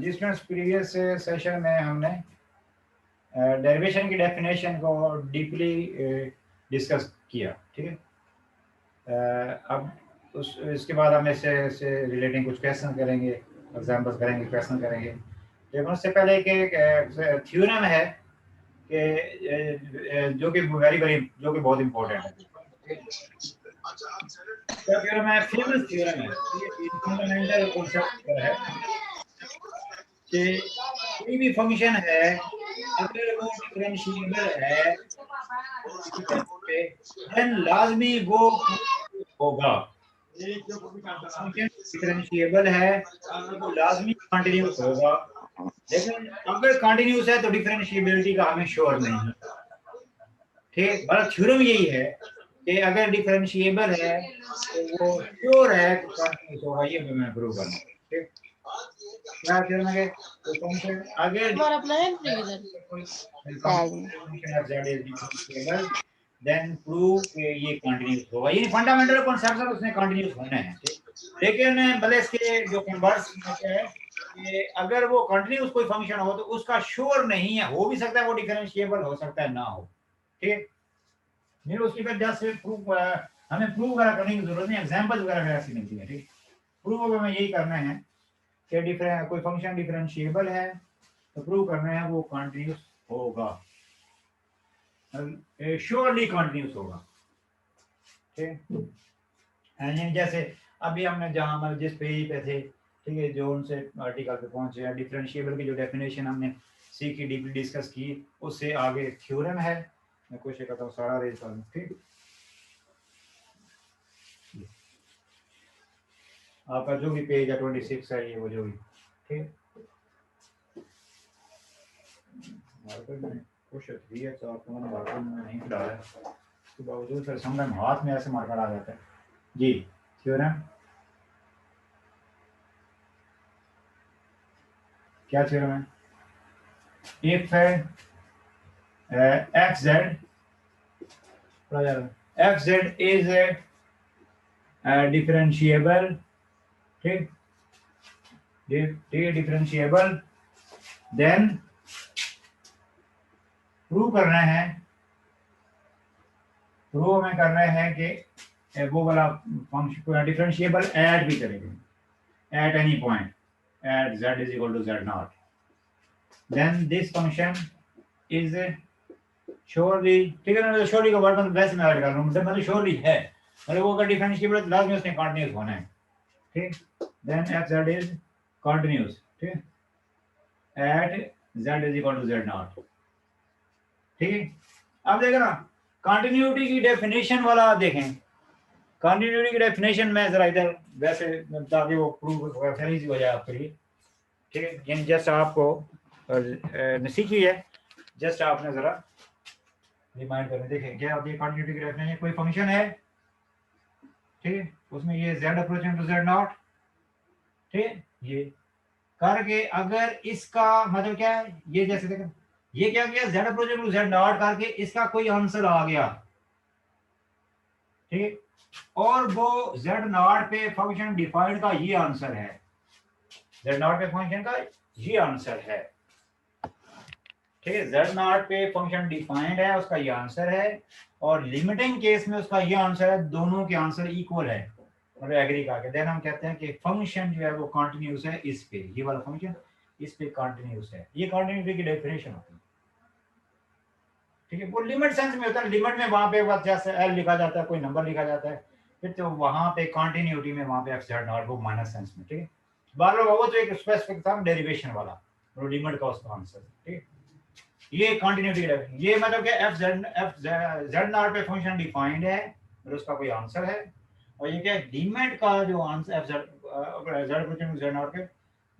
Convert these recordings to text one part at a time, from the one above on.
जिसमें previous session में हमने डेरिवेशन की डेफिनेशन को डीपली डिस्कस किया, ठीक है। अब इसके बाद हम इससे रिलेटिंग कुछ क्वेश्चन करेंगे, एग्जांपल्स करेंगे, क्वेश्चन करेंगे। लेकिन उससे पहले एक थ्योरम है कि जो कि बहुत इंपॉर्टेंट है। क्या थ्योरम है? फेमस थ्योरम है, ये फंडामेंटल कॉन्सेप्ट है कि कोई भी फंक्शन है अगर वो डिफरेंशिएबल है देन लाजमी वो होगा। फंक्शन डिफरेंशिएबल है तो लाजमी कंटिन्यूस होगा, लेकिन अगर कंटिन्यूस है तो डिफरेंशिएबिलिटी का हमें श्योर नहीं है, ठीक। मतलब थ्योरम यही है कि अगर डिफरेंशिएबल है तो वो श्योर है कि कंटिन्यूस होगा, ये मैं प्रूव करना, ठीक। क्या थ्योरम है? तो फंक्शन अगर देन प्रूव कि ये कंटिन्यूस होगा। ये फंडामेंटल कॉन्सेप्ट है, उसने कंटिन्यूस होना है, ठीक। लेकिन भले इसके जो कन्वर्स होता है कि अगर वो कंटिन्यूस कोई फंक्शन हो तो उसका श्योर नहीं है, हो भी सकता है वो डिफरेंशिएबल हो सकता है ना हो, ठीक। नहीं उसकी फिर जस्ट प्रूव, हमें प्रूव वगैरह करने की जरूरत नहीं, एग्जांपल वगैरह ऐसी मिलती है, ठीक। प्रूव हमें यही करना है कि कोई फंक्शन डिफरेंशिएबल है तो प्रूव करना है वो कंटिन्यूस होगा, श्योरली कंटिन्यूस होगा, ठीक। जैसे अभी हमने जहां मतलब जिस पेज पे थे, ठीक है, जो उनसे आर्टिकल पे पहुंचे हैं, डिफरेंशिएबल की जो डेफिनेशन हमने सीखी, डीपली डिस्कस की, उससे आगे थ्योरम है। मैं कोशिश करता हूँ सारा रेज करूँ, ठीक। आपका जो भी पेज है 26 है, ये वो जो भी, ठीक। कोशिश भी है तो आपको मैंने मार्कर नहीं डाला है, उसके बावजूद फिर समटाइम हाथ में ऐसे मार्कर आ जाता है जी। थ्योरम क्या थ्योरम है? If F Z is differentiable, ठीक, डिफरेंशिएबल, देन प्रूव करना है, प्रूव हमें करना है कि वो वाला फंक्शन डिफरेंशिएबल एट भी करेंगे, at any point at z is equal to z naught, then this function is surely, ठीक है ना। श्योरली का वर्ड वैसे मैं ऐड कर रहा हूँ, मतलब श्योरली है, मतलब वो अगर डिफरेंशिएबल है लाजमी उसने कंटीन्यूअस होना है, ठीक। Then F Z is continuous, ठीक, at Z is equal to Z not, ठीक है। अब देखो ना कंटिन्यूटी की डेफिनेशन वाला देखें, कंटिन्यूटी की डेफिनेशन में जरा इधर वैसे ताकि वो प्रूव वैसे इजी हो जाए आपके लिए, ठीक है। यानी जस्ट आपको सीखी है, जस्ट आपने जरा रिमाइंड करने देखें क्या। अब ये कंटिन्यूटी की डेफिनेशन, कोई फंक्शन है, ठीक, उसमें ये z approaching to z not, ठीक, ये करके अगर इसका मतलब क्या है, ये जैसे देखो ये क्या किया, z approaching to z naught करके इसका कोई आंसर आ गया, ठीक, और वो z नॉट पे फंक्शन डिफाइंड का ये आंसर है, z नॉट पे फंक्शन का ये आंसर है, ठीक है। z नॉट पे फंक्शन डिफाइंड है, उसका ये आंसर है, और लिमिटिंग केस में उसका ये आंसर है, दोनों के आंसर इक्वल है, मतलब एग्री करके देन हम कहते हैं कि फंक्शन जो है वो कंटिन्यूअस है इस पे, ये वाला फंक्शन इस पे कंटिन्यूअस है। ये कंटिन्यूटी की डेफिनेशन होती है, ठीक है। वो लिमिट सेंस में होता है, लिमिट में वहां पे जैसे एल लिखा जाता है, कोई नंबर लिखा जाता है, फिर तो वहां पे कंटिन्यूटी में वहां पे एफ जेड नॉट वो माइनस सेंस में, ठीक है। बार बार वो तो एक स्पेसिफिक था डेरिवेशन वाला, वो लिमिट का उसका आंसर, ठीक। ये कंटिन्यूटी की ये मतलब कि एफ जेड नॉट पे फंक्शन डिफाइंड है और उसका कोई आंसर है, और ये क्या लिमिट का जो आंसर एफ जेड नॉट के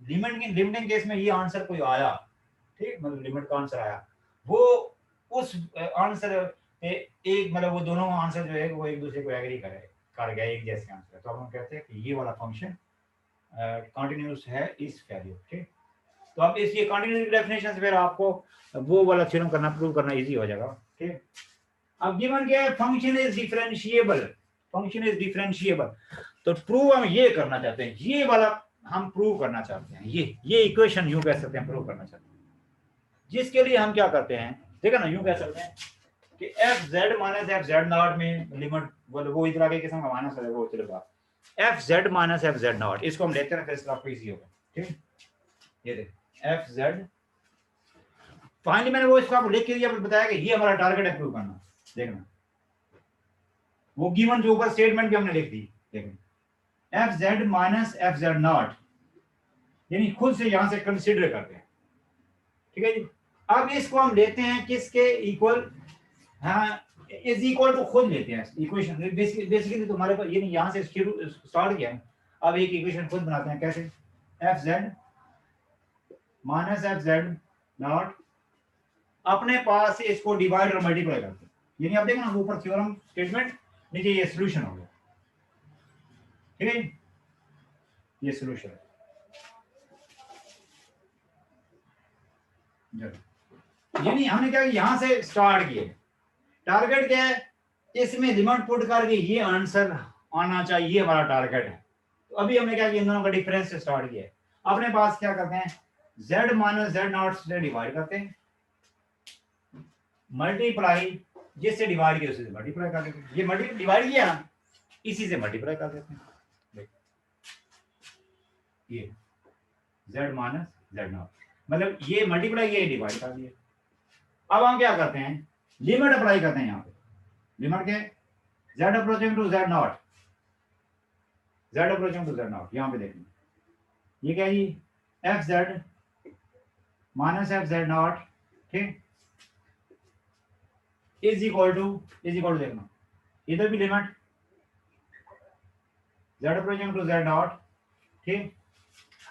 लिमिटिंग केस में ये आंसर कोई आया, ठीक, मतलब लिमिट का आंसर आया, वो उस आंसर पे एक मतलब वो दोनों आंसर जो है वो एक दूसरे को एग्री कर गया, एक जैसे आंसर, तो हम कहते हैं कि ये वाला फंक्शन कंटिन्यूअस है इस वैल्यू, ठीक। तो अब इस ये कंटिन्यूटी डेफिनेशन से फिर आपको वो वाला थ्योरम करना, प्रूव करना इजी हो जाएगा, ठीक। अब गिवन क्या है, function is differentiable, function is differentiable, तो प्रूव हम ये करना चाहते हैं, ये वाला हम प्रूव करना चाहते हैं, ये इक्वेशन यूं कह सकते हैं प्रूव करना चाहते हैं, जिसके लिए हम क्या करते हैं, देखा ना, यूं कह सकते हैं कि F Z minus F Z not में लिमिट वो इधर आगे किस्म का माइनस है, वो चलेगा F Z minus F Z not, इसको हम लेते हैं फिर इसका आपको इजी होगा। ठीक, ये देख एफ जेड, फाइनली मैंने वो इसको आपको लिख के दिया, बताया कि ये हमारा टारगेट है प्रूव करना। देखना वो गिवन जो ऊपर स्टेटमेंट भी हमने लिख दी, देखना F Z minus F Z not, यानी खुद से यहां से कंसिडर करते हैं। ठीक है जी, अब इसको हम लेते हैं किसके इक्वल, हाँ इज इक्वल टू खुद लेते हैं इक्वेशन, बेसिकली तुम्हारे पास ये नहीं, यहां से स्टार्ट किया है, अब एक इक्वेशन खुद बनाते हैं। कैसे, F Z minus F Z not, अपने पास से इसको डिवाइड और मल्टीप्लाई करते हैं, यानी आप देखो ना ऊपर थ्योरम स्टेटमेंट, नीचे ये सॉल्यूशन हो गया। ठीक है, ये सॉल्यूशन है। यानी हमने क्या यहां से स्टार्ट किया, टारगेट क्या है, इसमें लिमिट पुट करके ये आंसर आना चाहिए, ये हमारा टारगेट है। तो अभी हमने क्या किया, इन दोनों का डिफरेंस से स्टार्ट किया है। अपने पास क्या करते हैं, z माइनस जेड नॉट से डिवाइड करते हैं, मल्टीप्लाई जिससे डिवाइड किया उसी से मल्टीप्लाई कर देते हैं, ये मल्टी डिवाइड किया ना, इसी से मल्टीप्लाई कर देते हैं। ये z माइनस जेड नॉट, मतलब ये मल्टीप्लाई ये डिवाइड कर दिया। अब हम क्या करते हैं, लिमिट अप्लाई करते हैं यहाँ पे, लिमिट के z approaching to z not, z approaching to z not, यहाँ पे देखें ये क्या जी, F Z minus F Z not, ठीक, इज इक्वल टू देखना इधर भी limit z approaching to z not, ठीक।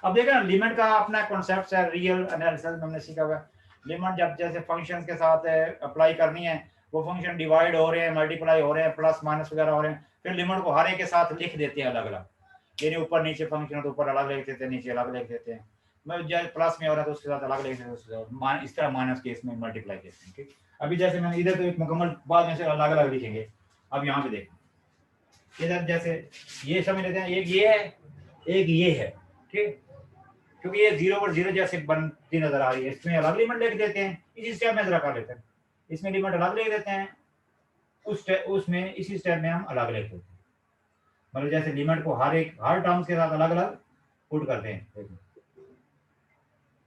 अब देखना लिमिट का अपना कॉन्सेप्ट है, रियल एनालिसिस में हमने सीखा हुआ। लिमिट जब जैसे फंक्शंस के साथ अप्लाई करनी है, वो फंक्शन डिवाइड हो रहे हैं, मल्टीप्लाई हो रहे हैं, प्लस माइनस वगैरह हो रहे हैं, फिर लिमिट को हर एक के साथ लिख देते हैं अलग अलग, यानी ऊपर नीचे फंक्शन तो ऊपर अलग लिख देते हैं, नीचे अलग लिख देते हैं, मैं जैसे प्लस में हो रहा है तो उसके साथ अलग लिख देते हैं, इस तरह माइनस केस में मल्टीप्लाई केस में। ठीक, अभी जैसे मैंने इधर तो एक मुकम्मल बाद में से अलग अलग लिखेंगे। अब यहाँ पे देखें, इधर जैसे ये समझ लेते हैं, एक ये है एक ये है, ठीक, क्योंकि ये 0 पर 0 जैसे बनती नजर आ रही है, इसमें अलग लिमिट लिख देते हैं, इसी स्टेप में जरा कर लेते हैं, इसमें लिमिट अलग लिख देते हैं, उसमें इसी स्टेप में हम अलग लिख देते हैं, मतलब जैसे लिमिट को हर टर्म्स के साथ अलग अलग पुट करते हैं।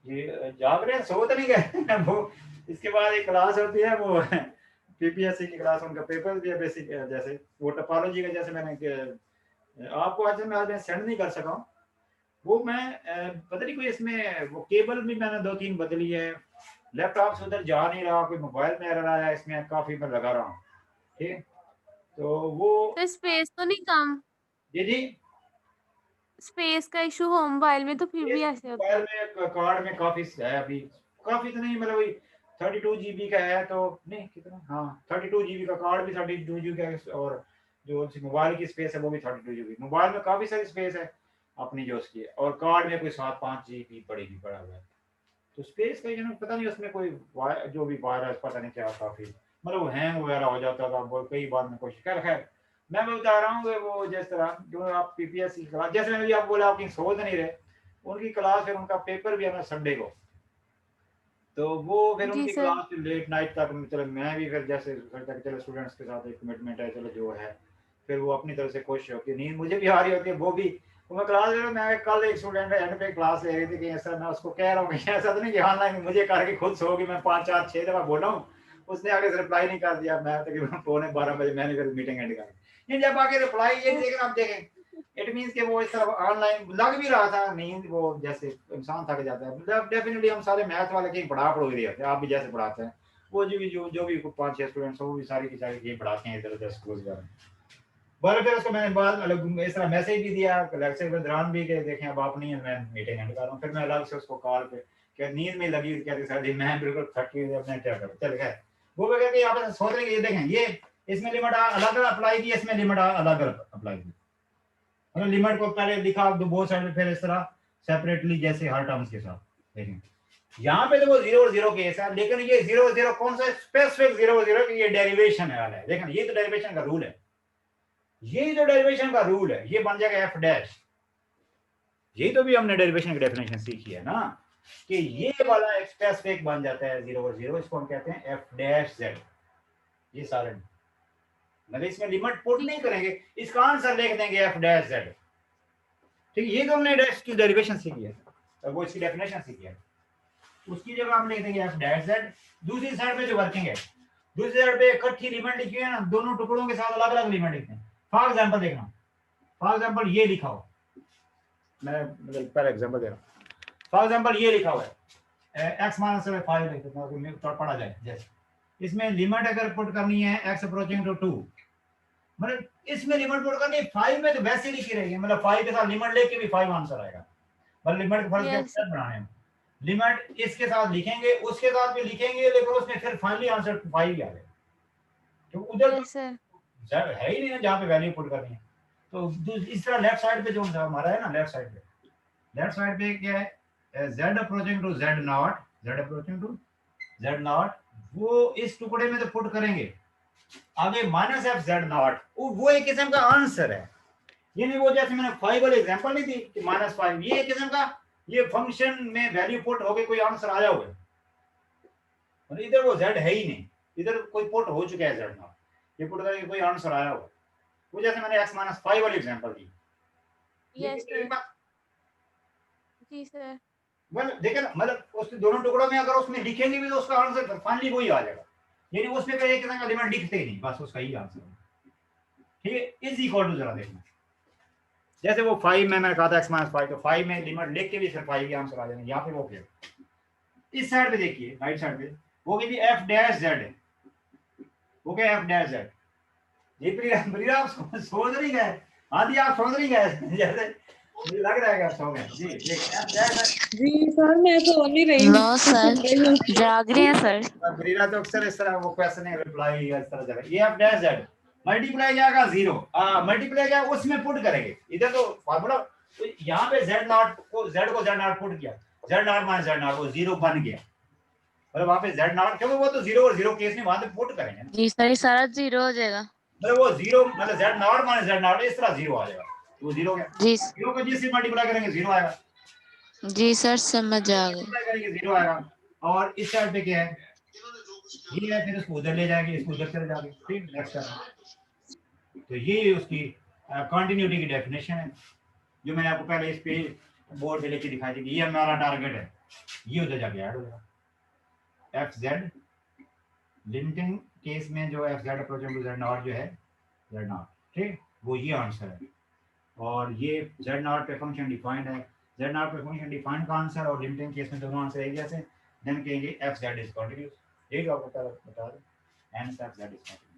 ये जाग रहे हैं, सो तो नहीं गए वो, इसके बाद एक क्लास होती है वो पीपीएससी की क्लास, उनका पेपर भी है बेसिक, जैसे वो टोपोलॉजी का, जैसे मैंने आपको आज मैं सेंड नहीं कर सका हूँ, वो मैं पता नहीं कोई इसमें वो केबल भी मैंने 2-3 बदली है, लैपटॉप से उधर जा नहीं रहा, कोई मोबाइल में एरर आया, इसमें काफी मैं लगा रहा हूँ। ठीक, तो वो तो स्पेस तो नहीं कम, जी जी, स्पेस का इशू हो मोबाइल में तो फिर भी इस ऐसे होता मोबाइल है। में कार्ड में काफी है अभी, काफी तो नहीं, मतलब वही 32 GB का है, तो नहीं कितना, हाँ 32 GB का कार्ड भी 32 GB का है, और जो मोबाइल की स्पेस है वो भी 32 GB, मोबाइल में काफी सारी स्पेस है अपनी जो उसकी, और कार्ड में कोई 7-5 GB पड़ेगी पड़ा हुआ है, तो स्पेस का ना पता नहीं, उसमें कोई जो भी वायरस पता नहीं क्या, काफी मतलब हैंग वगैरह हो जाता था वो, कई बार में कोशिश कर, खैर मैं बता रहा हूँ कि वो जिस तरह जो आप पीपीएससी की क्लास, जैसे मैंने भी आप बोला आपकी सोच नहीं रहे, उनकी क्लास फिर उनका पेपर भी है ना संडे को, तो वो फिर जी उनकी सर। क्लास लेट नाइट तक, चलो मैं भी फिर जैसे सोचता कि चलो स्टूडेंट्स के साथ एक कमिटमेंट है, चलो जो है, फिर वो अपनी तरफ से कोशिश होती है, नींद मुझे भी आ रही होती है, वो भी, तो मैं क्लास ले रहा हूँ, मैं कल एक स्टूडेंट एंड पे क्लास ले रही थी कि ऐसा, मैं उसको कह रहा हूँ कि ऐसा तो नहीं कि ऑनलाइन मुझे करके खुद सोगी, मैं 5-4-6 दफा बोला हूँ, उसने आगे से रिप्लाई नहीं कर दिया, मैं तकरीबन 11:45 मैंने फिर मीटिंग एंड कर दी, ये जब आगे रिप्लाई ये नहीं देखें, आप देखें इट मींस कि वो इस तरह ऑनलाइन लग भी रहा था, नींद वो जैसे इंसान थक जाता है, मतलब डेफिनेटली हम सारे मैथ वाले कहीं पढ़ा रहे थे, आप भी जैसे पढ़ाते हैं, वो जो भी 5-6 स्टूडेंट्स वो भी सारी की सारी कहीं पढ़ाते हैं इधर उधर स्कूल में। बल्कि फिर उसको मैंने बाद अलग इस तरह मैसेज भी दिया लेक्चर के दौरान भी कि देखें अब आप नहीं है, मैं मीटिंग एंड कर रहा हूँ, फिर मैं अलग से उसको कॉल पे क्या नींद में लगी कहती सर मैं बिल्कुल थकी हुई, अपने क्या करूँ, चल गए वो भी कहते आप सोच रहे ये देखें, ये इसमें लिमिट अलग अलग अप्लाई की, इसमें लिमिट अलग अलग अप्लाई की, मतलब लिमिट को पहले लिखा दो साइड, फिर इस तरह सेपरेटली जैसे हर टर्म्स के साथ देखें, यहाँ पे तो वो 0 और 0 केस है, लेकिन ये 0 और 0 कौन सा स्पेसिफिक 0 और 0 की ये डेरिवेशन है, देखें ये तो डेरिवेशन का रूल है, ये जो डेरिवेशन का रूल है ये बन जाएगा एफ डैश, यही तो भी हमने डेरिवेशन की डेफिनेशन सीखी है ना, कि ये वाला एक्सप्रेस फेक बन जाता है 0/0, इसको हम कहते हैं एफ डैश जेड। ये सारे मतलब इसमें लिमिट पुट नहीं करेंगे, इसका आंसर लिख देंगे एफ डैश जेड। ठीक है, ये तो हमने डैश की डेरिवेशन सीखी है, और वो इसकी डेफिनेशन सीखी है, उसकी जगह हम लिख देंगे एफ डैश जेड। दूसरी साइड पे जो वर्किंग है, दूसरी साइड पे इकट्ठी लिमिट लिखी है ना, दोनों टुकड़ों के साथ अलग अलग लिमिट लिखते हैं। फॉर एग्जांपल देखना, फॉर एग्जांपल ये लिखा हो, मैं मतलब पहला एग्जांपल दे रहा हूं। फॉर एग्जांपल ये लिखा हुआ है x माइनस 5 लिख देता हूं, तो पढ़ा जाए जैसे इसमें लिमिट अगर पुट करनी है x अप्रोचिंग टू 2, मतलब इसमें लिमिट पुट करनी है 5 में तो वैसे ही लिखी रहेगी, मतलब 5 के साथ लिमिट लेके भी 5 आंसर आएगा। पर लिमिट को फर्ज यस कैसे बनाने हैं, लिमिट इसके साथ लिखेंगे, उसके साथ भी लिखेंगे, लेकिन उसमें फिर फाइनली आंसर 5 ही आ जाएगा, तो उधर यस सर तो है ही नहीं ना जहाँ पे वैल्यू पुट करनी है। तो इस तरह लेफ्ट साइड पे जो हमारा है ना, लेफ्ट साइड पे क्या है, z approaching to z not, z approaching to z naught, वो इस टुकड़े में तो पुट करेंगे, आगे माइनस एफ जेड नॉट, वो एक किस्म का आंसर है। ये नहीं वो जैसे मैंने 5 वाले एग्जांपल नहीं दी कि -5, ये एक किस्म का ये फंक्शन में वैल्यू पुट होके कोई आंसर आया हुआ है, और इधर वो z है ही नहीं, इधर कोई पुट हो चुका है z नॉट, ये पुट करके कोई आंसर आया हुआ है, वो जैसे मैंने x - 5 वाली एग्जांपल दी। यस सर जी सर मतलब देखे ना, मतलब उसके दोनों टुकड़ों में अगर उसमें लिखेंगे भी तो उसका आंसर फाइनली वही आ जाएगा, यानी उसमें कोई एक किस्म का लिमिट लिखते ही नहीं, बस उसका ही आंसर है। ठीक है, इज इक्वल टू जरा देखना, जैसे वो 5 में मैंने कहा था x - 5, तो 5 में लिमिट लिख के भी सिर्फ 5 के आंसर आ जाएंगे, यहाँ पे वो क्या, इस साइड पे देखिए, राइट साइड पे वो कहती है एफ डैश जेड है, वो क्या एफ डैश जेड, ये प्रिया आप सोच नहीं गए, हाँ जी आप सोच नहीं गए जैसे मुझे लग रहा है कि आप सो गए जी, एफ डैश जी सर मैं सो नहीं रही नो सर जाग रहे हैं सर प्रिया तो अक्सर इस तरह वो क्वेश्चन है रिप्लाई इस तरह जगह, ये एफ डैश जेड मल्टीप्लाई जाएगा 0, मल्टीप्लाई जाएगा उसमें पुट करेंगे, इधर तो फार्मूला, तो यहाँ पे z नॉट को z नॉट पुट किया, z not minus z naught वो 0 बन गया, मतलब वहां पे z नॉट क्योंकि वो तो 0 और 0 केस में वहां पे पुट करेंगे ना, जी सर ये सारा 0 हो जाएगा मतलब वो 0 मतलब z not minus z not इस तरह 0 आ जाएगा, तो वो 0 हो गया, जी 0 को जिससे मल्टीप्लाई करेंगे 0 आएगा, जी सर समझ आ गए मल्टीप्लाई करेंगे 0 आएगा, और इस साइड पे क्या है, ये है, फिर इसको उधर ले जाएंगे, इसको उधर चले जाएंगे, ठीक नेक्स्ट स्टेप। तो ये उसकी कंटिन्यूटी की डेफिनेशन है, जो मैंने आपको पहले इस पे बोर्ड पे लेके दिखाई थी कि ये हमारा टारगेट है, ये उधर जाके ऐड हो जाएगा, एफ जेड लिमिटिंग केस में जो F Z approaching to Z naught जो है जेड नॉट, ठीक, वो ये आंसर है, और ये जेड नॉट पे फंक्शन डिफाइंड है, जेड नॉट पे फंक्शन डिफाइंड का आंसर और लिमिटिंग केस में दोनों आंसर एक जैसे, देन कहेंगे एफ जेड इज कंटीन्यूअस, एक आपको पहले बता दें and F Z is continuous,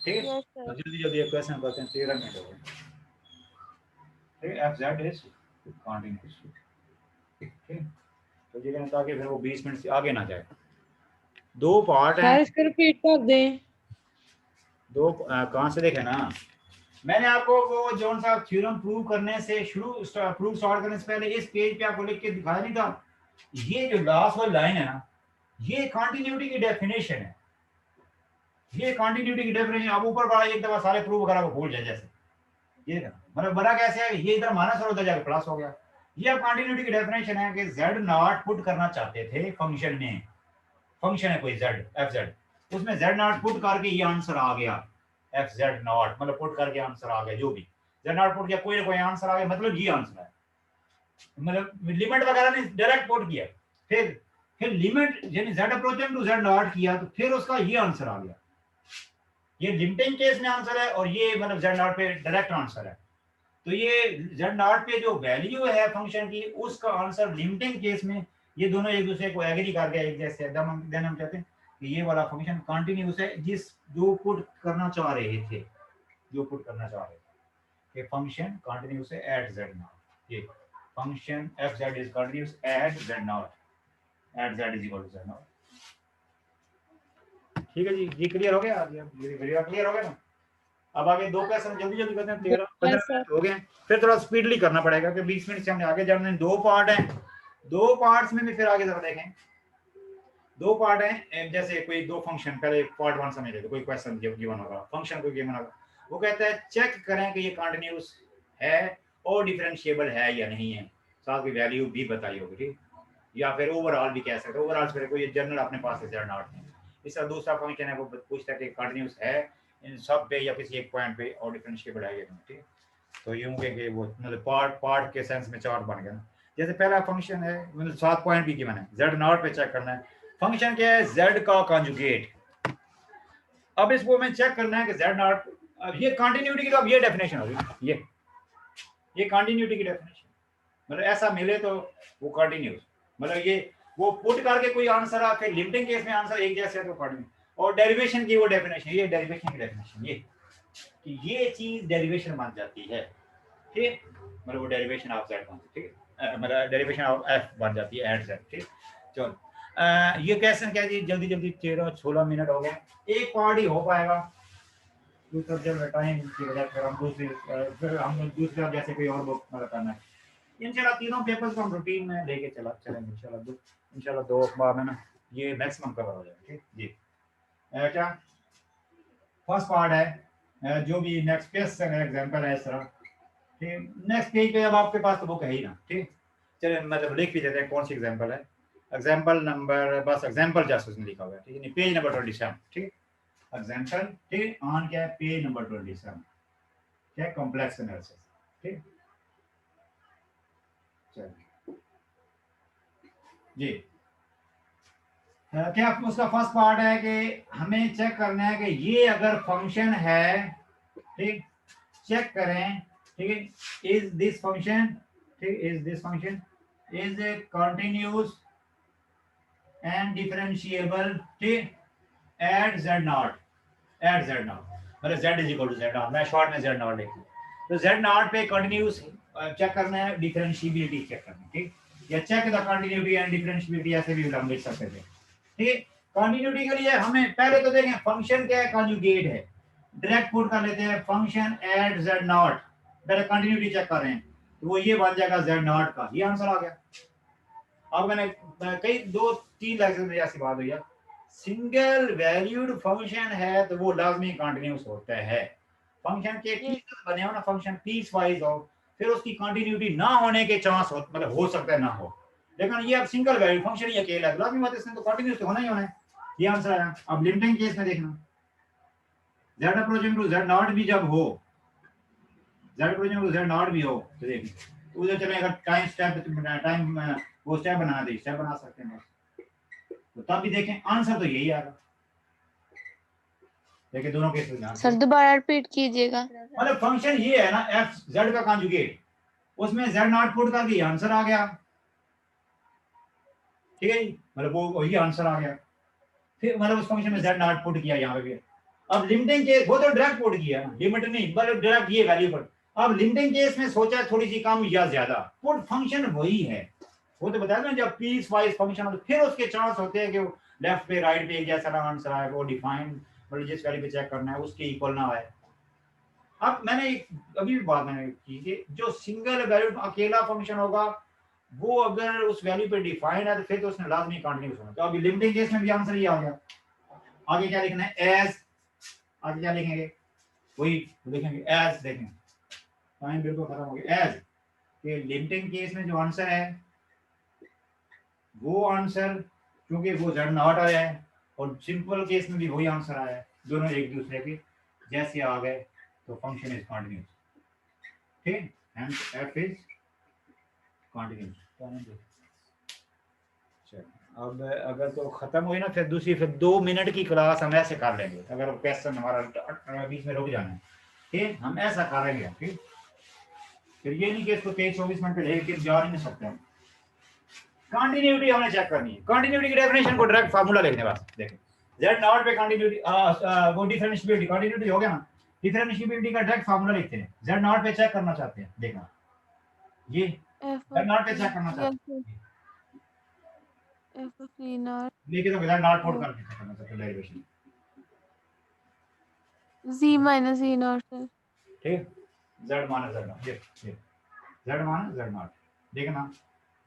ठीक है। यस तो सर जल्दी जल्दी क्वेश्चन करते हैं, 13 मिनट हो गए, ठीक है, एफ जेड इज कंटीन्यूअस, ठीक है, तो ये कहना ताकि फिर वो 20 मिनट से आगे ना जाए। दो पार्ट सर हैं, इसको रिपीट कर दें। दो कहाँ से देखे ना, मैंने आपको वो जॉन साहब थ्योरम प्रूव करने से प्रूव स्टार्ट करने से पहले इस पेज पे आपको लिख के दिखाया नहीं था, ये जो लास्ट वाली लाइन है ना, ये कंटिन्यूटी की डेफिनेशन है, ये कंटिन्यूटी की डेफिनेशन, अब ऊपर वाला एक दफा सारे प्रूव वगैरह को भूल जाए, जैसे ये मतलब बड़ा कैसे है, ये इधर माइनस और उधर जाकर प्लस हो गया, ये अब कंटिन्यूटी की डेफिनेशन है कि z नॉट पुट करना चाहते थे फंक्शन में, फंक्शन है कोई z एफ जेड, उसमें z नॉट पुट करके ये आंसर आ गया, एफ जेड नॉट मतलब पुट करके आंसर आ गया, जो भी z नॉट पुट किया कोई ना कोई आंसर आ गया, मतलब ये आंसर है, मतलब लिमिट वगैरह ने डायरेक्ट पुट किया, फिर लिमिट यानी z approaching to z naught किया, तो फिर उसका ये आंसर आ गया, ये लिमिटिंग केस में आंसर है, और ये मतलब z नॉट पे डायरेक्ट आंसर है, तो ये z नॉट पे जो वैल्यू है फंक्शन की उसका आंसर लिमिटिंग केस में, ये दोनों एक दूसरे को एग्री कर गया एक जैसे, देन हम कहते हैं कि ये वाला फंक्शन कंटिन्यूअस है, जिस जो पुट करना चाह रहे थे, जो पुट करना चाह रहे थे कि फंक्शन कंटिन्यूअस है एट z नॉट, ये function F Z is continuous at z not, at z is equal to z not, ठीक है जी, ये क्लियर हो गया, ये क्लियर हो गया ना। अब आगे दो क्वेश्चन जल्दी जल्दी करते हैं, 13-15 मिनट हो गए, फिर थोड़ा स्पीडली करना पड़ेगा क्योंकि 20 मिनट से हमने आगे जाना है, दो पार्ट हैं, दो पार्ट्स में भी फिर आगे जरा देखें, दो पार्ट हैं, जैसे कोई दो फंक्शन, पहले पार्ट 1 समझ लेते, कोई क्वेश्चन गिवन होगा, फंक्शन कोई गिवन होगा, वो कहता है चेक करें कि ये कंटीन्यूअस है और डिफरेंशिएबल है या नहीं है, साथ की वैल्यू भी बताई होगी, ठीक, या फिर ओवरऑल भी कह सकते हैं। ओवरऑल फिर कोई जनरल अपने पास है Z नॉट है। इसका दूसरा फंक्शन है वो पूछता है कि कंटिन्यूस है इन सब पे या किसी एक पॉइंट पे और डिफरेंशिएबल है या नहीं, ठीक। तो यूं कि वो मतलब पार्ट के सेंस में चार्ट बन गया ना। जैसे पहला फंक्शन है मतलब 7 पॉइंट भी गिवन है, Z नॉट पे चेक करना है फंक्शन क्या है, Z का कॉन्जुगेट। अब इसको मैं चेक करना है कि Z नॉट, अब ये कंटिन्यूटी की तो अब ये डेफिनेशन होगी, ये कंटिन्यूटी की डेफिनेशन, मतलब ऐसा मिले तो वो कंटिन्यूस, मतलब ये वो पुट करके कोई आंसर आ, फिर लिमिटिंग केस में आंसर एक जैसे है तो कंटिन्यू। और डेरिवेशन की वो डेफिनेशन, ये डेरिवेशन की डेफिनेशन, ये कि ये चीज डेरिवेशन बन जाती है, ठीक, मतलब वो डेरिवेशन ऑफ Z बन, ठीक है, मतलब डेरिवेशन ऑफ F बन जाती है एट Z, ठीक। चलो ये क्वेश्चन क्या जी, जल्दी जल्दी 13-16 मिनट हो गए, एक पार्ट ही हो पाएगा, दूसरा जब टाइम की वजह से हम दूसरी जैसे कोई और बुक मतलब करना है। इंशाल्लाह तीनों पेपर्स को हम रूटीन में लेके चलेंगे इंशाल्लाह 2 अखबार में ना ये मैक्सिमम कवर हो जाएगा, ठीक जी। क्या फर्स्ट पार्ट है जो भी नेक्स्ट पेज से एग्जांपल है इस तरह, ठीक। नेक्स्ट पेज पे अब आपके पास तो बुक है ही ना, ठीक। चलिए मतलब लिख भी देते हैं कौन सी एग्जांपल है, एग्जांपल नंबर, बस एग्जांपल जस्ट उसमें लिखा हुआ है, ठीक है, पेज नंबर 27, ठीक, एग्जांपल, ठीक, ऑन क्या है पेज नंबर 27, क्या कॉम्प्लेक्स एनालिसिस, ठीक। चलिए जी, क्या उसका फर्स्ट पार्ट है कि हमें चेक करना है कि ये अगर फंक्शन है, ठीक, चेक करें, ठीक है, इज दिस फंक्शन, ठीक, is this function is continuous and differentiable, ठीक, at Z not, at Z not, मतलब Z is equal to Z not, मैं शॉर्ट में Z नॉट लिखूं, तो Z नॉट पे कंटिन्यूस चेक करना है, डिफरेंशिएबिलिटी चेक करनी है, ठीक, या check the continuity and differentiability ऐसे भी हम लिख सकते थे, ठीक है। कंटिन्यूटी के लिए हमें पहले तो देखें फंक्शन क्या है, कॉन्जुगेट है, डायरेक्ट पुट कर लेते हैं फंक्शन एट Z नॉट, पहले कंटिन्यूटी चेक कर रहे हैं तो वो ये बन जाएगा Z नॉट का, ये आंसर आ गया। अब मैंने कई 2-3 लेक्चर में ऐसी बात हुई है, सिंगल वैल्यूड फंक्शन है तो वो लाजमी कंटिन्यूस होता है, फंक्शन के पीसेस बने हो ना, फंक्शन पीस वाइज हो, फिर उसकी कंटिन्यूटी ना होने के चांस हो, मतलब हो सकता है ना हो, लेकिन ये अब सिंगल वैल्यू फंक्शन ही अकेला है, लाजमी बात है इसमें तो कंटिन्यूस होना ही होना है, ये आंसर आया। अब लिमिटिंग केस में देखना, Z approaching to Z naught भी जब हो, Z approaching to Z naught भी हो तो देखिए उधर चले, अगर टाइम वो स्टेप बनाना दे, स्टेप बना सकते हैं बस, तो तब भी देखें आंसर तो यही आएगा, देखिए दोनों केस में सर दोबारा रिपीट कीजिएगा। मतलब फंक्शन ये है ना F Z का कॉन्जुगेट, उसमें Z नॉट पुट कर दिया आंसर आ गया, ठीक है, मतलब वो वही आंसर आ गया, फिर मतलब उस फंक्शन में Z नॉट पुट किया यहाँ पे भी। अब लिमिटिंग केस वो तो डायरेक्ट पुट किया, लिमिट नहीं मतलब डायरेक्ट ये वैल्यू पर। अब लिमिटिंग केस में सोचा थोड़ी सी कम या ज्यादा, पुट फंक्शन वही है, वो तो बताया ना जब पीस वाइज फंक्शन फिर उसके चांस होते हैं कि वो लेफ्ट पे राइट पे एक जैसा आंसर आए, वो डिफाइन मतलब जिस वैल्यू पे चेक करना है उसके इक्वल ना आए। अब मैंने अभी भी बात मैंने की कि जो सिंगल वैल्यू अकेला फंक्शन होगा वो अगर उस वैल्यू पे डिफाइन है तो फिर तो उसने लाजमी कंटिन्यूस होना, तो अभी लिमिटिंग केस में भी आंसर ये आ गया। आगे क्या लिखना है, एज, आगे क्या लिखेंगे वही लिखेंगे एज, देखेंगे टाइम बिल्कुल खत्म हो गया, एज के लिमिटिंग केस में जो आंसर है वो आंसर क्योंकि वो Z नॉट आया है और सिंपल केस में भी वही आंसर आया है, दोनों एक दूसरे के जैसे आ गए तो फंक्शन इज कंटिन्यूस, ठीक, एंड F इज कंटिन्यूस। अब अगर तो खत्म हुई ना फिर दूसरी फिर 2 मिनट की क्लास हम ऐसे कर लेंगे, अगर क्वेश्चन हमारा बीच में रुक जाना है, ठीक, हम ऐसा करेंगे, ठीक, फिर ये नहीं कि इसको 23-24 मिनट पे लेके जा नहीं सकते हम। कंटिन्यूटी हमने चेक करनी है, कंटिन्यूटी की डेफिनेशन को डायरेक्ट फार्मूला लिखने बस, देखो Z नॉट पे कंटिन्यूटी वो डिफरेंशिएबिलिटी कंटिन्यूटी हो गया ना, डिफरेंशिएबिलिटी का डायरेक्ट फार्मूला लिखते हैं, Z नॉट पे चेक करना चाहते हैं, देखना ये Z नॉट पे चेक करना चाहते हैं, F of E naught लेकिन तो Z नॉट पुट करके चेक करना चाहते हैं derivation, Z minus E naught sir. ठीक, Z माइनस Z नॉट, ये Z माइनस Z नॉट, देखना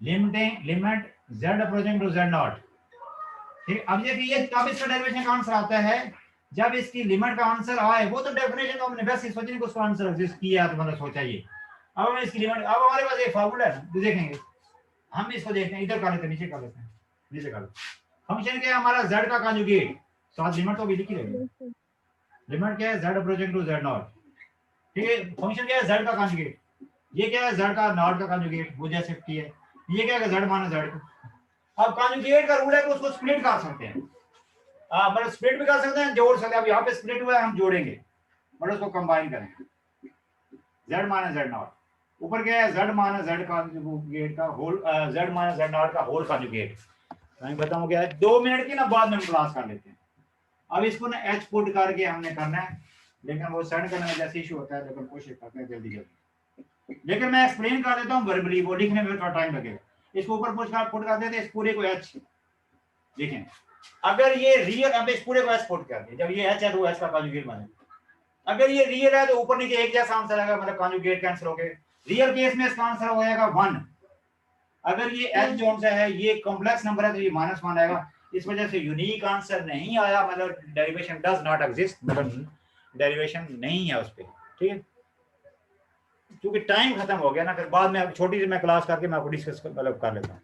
limit Z approaching to Z not, ठीक। अब ये कब इसका डेरिवेशन का आंसर आता है, जब इसकी लिमिट का आंसर आए, वो तो डेफिनेशन तो हमने वैसे सोची नहीं कि उसका आंसर एग्जिस्ट किया तो मतलब सोचा ये। अब हम इसकी लिमिट, अब हमारे पास एक फार्मूला है ना, तो देखेंगे हम इसको देखते हैं, इधर कर लेते हैं, नीचे कर लेते हैं, नीचे कर लेते हैं। फंक्शन क्या है हमारा, z का कॉन्जुगेट, साथ लिमिट तो भी लिखी रहेगी। लिमिट क्या है, z approaching to z not, ठीक है। फंक्शन क्या है, z का कॉन्जुगेट, ये क्या है z का नॉट का कॉन्जुगेट, वो जैसे की है, ये क्या है z माइनस z को। अब कॉन्जुगेट का रूल है कि उसको स्प्लिट कर सकते हैं, मतलब स्प्लिट भी कर सकते हैं, जोड़ सकते हैं। अब यहाँ पे स्प्लिट हुआ है, हम जोड़ेंगे, मतलब उसको कंबाइन करेंगे, z माइनस z नॉट, ऊपर क्या है z माइनस z कॉन्जुगेट का whole, z minus z naught का होल कॉन्जुगेट। मैं बताऊं क्या है, 2 मिनट की ना बाद में हम क्लास कर लेते हैं। अब इसको ना h पुट करके हमने करना है, लेकिन वो सेंड करने में जैसे इशू होता है, लेकिन कोशिश करते हैं जल्दी जल्दी। लेकिन मैं एक्सप्लेन कर देता हूँ वर्बली, वो लिखने में थोड़ा टाइम लगेगा। इसको ऊपर पुट कर देते हैं, इस पूरे को h, देखें अगर ये रियल, अब इस पूरे को h पुट कर दिया, जब ये h है तो h का कॉन्जुगेट बनेगा। अगर ये रियल है तो ऊपर नीचे एक जैसा आंसर आएगा, मतलब कॉन्जुगेट कैंसिल हो गए। रियल केस में इसका आंसर हो जाएगा 1। अगर ये h जोन सा है, ये कॉम्प्लेक्स नंबर है, तो ये -1 आएगा। इस वजह से यूनिक आंसर नहीं आया, मतलब डेरिवेशन डज नॉट एग्जिस्ट, मतलब डेरिवेशन नहीं है उस पे, ठीक है। क्योंकि टाइम खत्म हो गया ना, फिर बाद में छोटी सी मैं क्लास करके मैं आपको डिस्कस मतलब कर लेता हूँ।